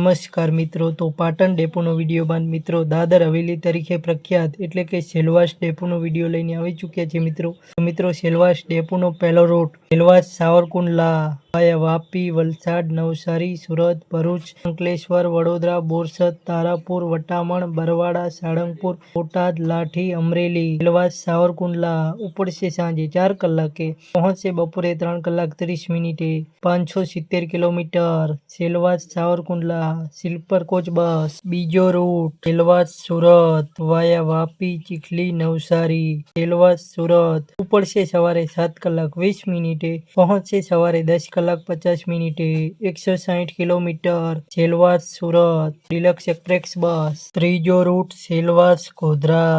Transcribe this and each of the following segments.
નમસ્કાર મિત્રો, તો પાટણ ડેપોનો વિડીયો બાદ મિત્રો દાદર હવેલી તરીકે પ્રખ્યાત એટલે કે સેલવાસ ડેપોનો વિડીયો લઈને આવી ચૂક્યા છે મિત્રો સેલવાસ ડેપોનો પહેલો રૂટ સેલવાસ સાવરકુંડલા વાયા વાપી, વલસાડ, નવસારી, સુરત, ભરૂચ, અંકલેશ્વર, વડોદરા, બોરસદ, તારાપુર, વટામણ, બરવાડા, સાળંગપુર, બોટાદ, લાઠી, અમરેલી, સેલવાસ સાવરકુંડલા ઉપડશે સાંજે 4 કલાકે, પહોંચશે બપોરે 3 કલાક 30 મિનિટે, 570 kilometre. Silvassa Savarkundla sleeper coach bus. બીજો રૂટ સેલવાસ સુરત વાયા વાપી, ચીખલી, નવસારી, સેલવાસ સુરત ઉપડશે સવારે 7 કલાક 20 મિનિટે, પહોંચશે સવારે 10 કલાક 50 મિનિટે, 160 kilometre. Silvassa Surat deluxe express બસ। ત્રીજો રૂટ સેલવાસ ગોધરા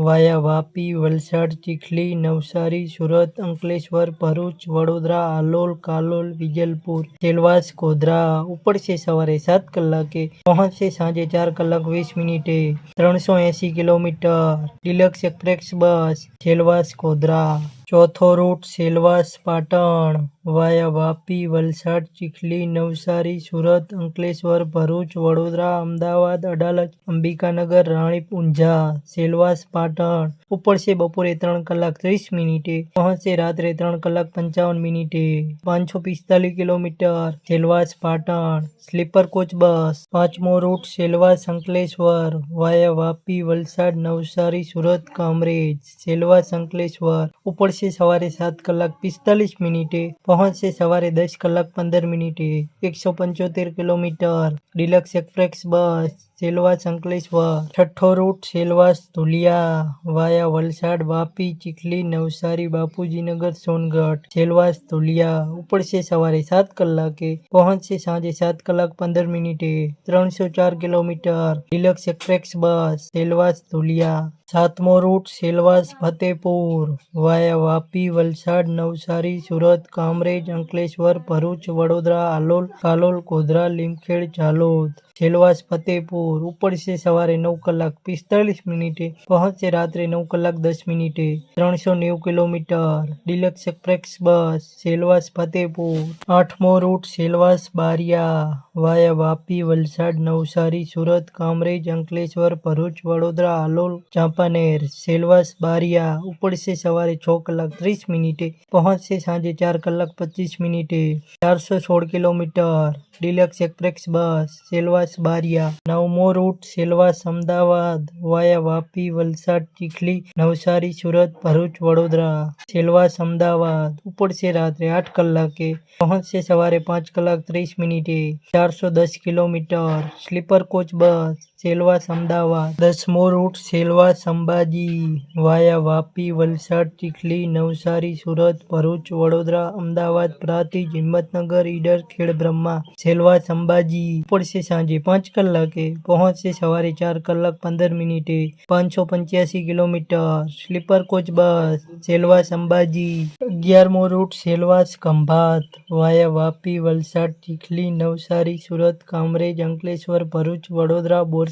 વાયા વાપી, વલસાડ, ચીખલી, નવસારી, સુરત, અંકલેશ્વર, ભરૂચ, વડોદરા, હાલોલ, કાલોલ, વિજલપુર, સેલવાસ ગોધરા ઉપડશે સવારે 7 કલાકે, પહોંચશે સાંજે 4 કલાક 20 મિનિટે, 380 kilometre. Deluxe express bus Silvassa Godhra. ચોથો રૂટ સેલવાસ પાટણ વાયા વાપી, વલસાડ, ચીખલી, નવસારી, સુરત, અંકલેશ્વર, ભરૂચ, વડોદરા, અમદાવાદ, અડાલજ, અંબિકાનગર, રાણીપ, ઊંઝા, સેલવાસ પાટણ ઉપડશે બપોરે 3 કલાક 30 મિનિટે, પહોંચશે રાત્રે 3 કલાક 55 મિનિટે, 545 kilometre. Silvassa Patan sleeper coach bus. પાંચમો રૂટ સેલવાસ અંકલેશ્વર વાયા વાપી, વલસાડ, નવસારી, સુરત, કામરેજ, સેલવાસ અંકલેશ્વર ઉપડશે સવારે 7 કલાક 45 મિનિટે, પહોંચશે સવારે 10 કલાક 15 મિનિટે, 175 kilometre. Deluxe express bus Silvassa Ankleshwar. છઠ્ઠો રૂટ સેલવાસ ધુલિયા વાયા વલસાડ, વાપી, ચીખલી, નવસારી, બાપુજીનગર, સોનગઢ, સેલવાસ ધુલિયા ઉપડશે સવારે 7 કલાકે, પહોંચશે સાંજે 7 કલાક 15 મિનિટે, 304 kilometre. Deluxe express bus Silvassa Dhulia. સાતમો રૂટ સેલવાસ ફતેપુર વાયા વાપી, વલસાડ, નવસારી, સુરત, કામરેજ, અંકલેશ્વર, ભરૂચ, વડોદરા, હાલોલ, કાલોલ, ગોધરા, લીમખેડ, ઝાલોદ, સેલવાસ ફતેપુર ઉપડશે સવારે 9 કલાક 45 મિનિટે, પહોંચશે રાત્રે 9 કલાક 10 મિનિટે, 390 kilometre. Deluxe express bus Silvassa Fatehpur. આઠમો રૂટ સેલવાસ બારિયા વાયા વાપી, વલસાડ, નવસારી, સુરત, કામરેજ, અંકલેશ્વર, ભરૂચ, વડોદરા, હાલોલ, ચાંપાનેર, સેલવાસ બારિયા ઉપડશે સવારે 6 કલાક 30 મિનિટે, પહોંચશે સાંજે 4 કલાક 25 મિનિટે, 416 kilometre. Deluxe express bus Silvassa Bariya. નવમો રૂટ સેલવાસ અમદાવાદ વાયા વાપી, વલસાડ, ચીખલી, નવસારી, સુરત, ભરૂચ, વડોદરા, સેલવાસ અમદાવાદ ઉપડશે રાત્રે 8 કલાકે, પહોંચશે સવારે 5 કલાક 30 મિનિટે, 410 કિલોમીટર। સ્લીપર કોચ બસ સેલવાસ અમદાવાદ। દસમો રૂટ સેલવાસ અંબાજી વાયા વાપી, વલસાડ, ચીખલી, નવસારી, સુરત, ભરૂચ, વડોદરા, અમદાવાદ, પ્રાંતિજ, હિંમતનગર, ઈડર, ખેડબ્રહ્મા, સેલવાસ અંબાજી ઉપડશે સાંજે 5 કલાકે, પહોંચશે સવારે 4 કલાક 15 મિનિટે, 585 કિલોમીટર। સ્લીપર કોચ બસ સેલવાસ અંબાજી। 11મો રૂટ સેલવાસ ખંભાત વાયા વાપી, વલસાડ, ચીખલી, નવસારી, સુરત, કામરેજ, અંકલેશ્વર, ભરૂચ, વડોદરા, બોરસદ,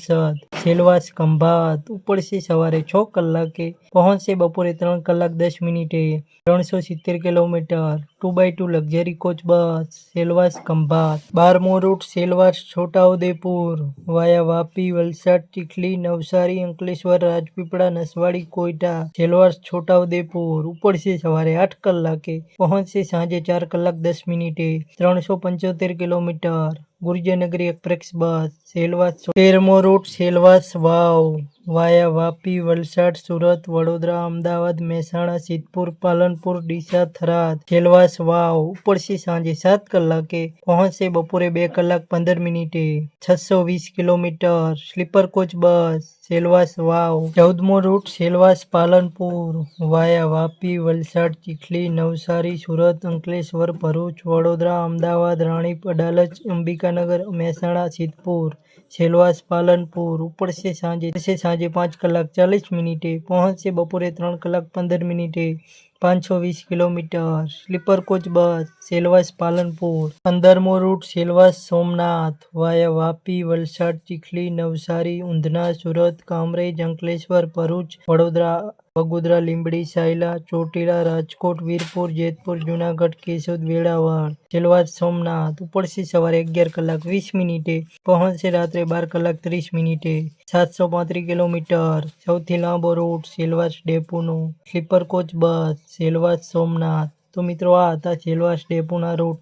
સેલવાસ ખંભાત ઉપડશે સવારે 6 કલાકે, પહોંચશે બપોરે 3 કલાક 10 મિનિટે, 370 કિલોમીટર। 2x2 લક્ઝરી કોચ બસ સેલવાસ ખંભાત। 12મો રૂટ સેલવાસ છોટાઉદેપુર વાયા વાપી, વલસાડ, ચીખલી, નવસારી, અંકલેશ્વર, રાજપીપળા, નસવાડી, કોઈટા, સેલવાસ છોટાઉદેપુર ઉપડશે સવારે 8 કલાકે, પહોંચશે સાંજે 4 કલાક 10 મિનિટે, 375 kilometre. Gurjarnagari express bus Silvassa. 13મો રૂટ સેલવાસ વાવ વાયા વાપી, વલસાડ, સુરત, વડોદરા, અમદાવાદ, મહેસાણા, સિદ્ધપુર, પાલનપુર, ડીસા, થરાદ, સેલવાસ વાવ ઉપડશે સાંજે 7 કલાકે, પહોંચશે બપોરે 2 કલાક 15 મિનિટે, 620 કિલોમીટર। સ્લીપર કોચ બસ સેલવાસ વાવ। 14મો રૂટ સેલવાસ પાલનપુર વાયા વાપી, વલસાડ, ચીખલી, નવસારી, સુરત, અંકલેશ્વર, ભરૂચ, વડોદરા, અમદાવાદ, રાણીપ, અડાલજ, અંબિકાનગર, મહેસાણા, સિદ્ધપુર, સેલવાસ પાલનપુર ઉપડશે સાંજે 5 કલાક 40 મિનિટે, પહોંચશે બપોરે 3 કલાક 15 મિનિટે, 520 કિલોમીટર। સ્લીપર કોચ બસ સેલવાસ પાલનપુર। 15મો રૂટ સેલવાસ સોમનાથ વાયા વાપી, વલસાડ, ચીખલી, નવસારી, ઊંધના, સુરત, કામરેજ, અંકલેશ્વર, ભરૂચ, વડોદરા, બગોદરા, લીંબડી, સાયલા, ચોટીલા, રાજકોટ, વીરપુર, જેતપુર, જુનાગઢ, કેશોદ, વેળાવળ, સેલવાસ, સોમનાથ ઉપડશે સવારે 11:20 પહોંચશે રાત્રે 12:30 735 કિલોમીટર સૌથી લાંબો રૂટ સેલવાસ ડેપોનો સ્લીપર કોચ બસ સેલવાસ સોમનાથ। તો મિત્રો આ હતા સેલવાસ ડેપોના રૂટ।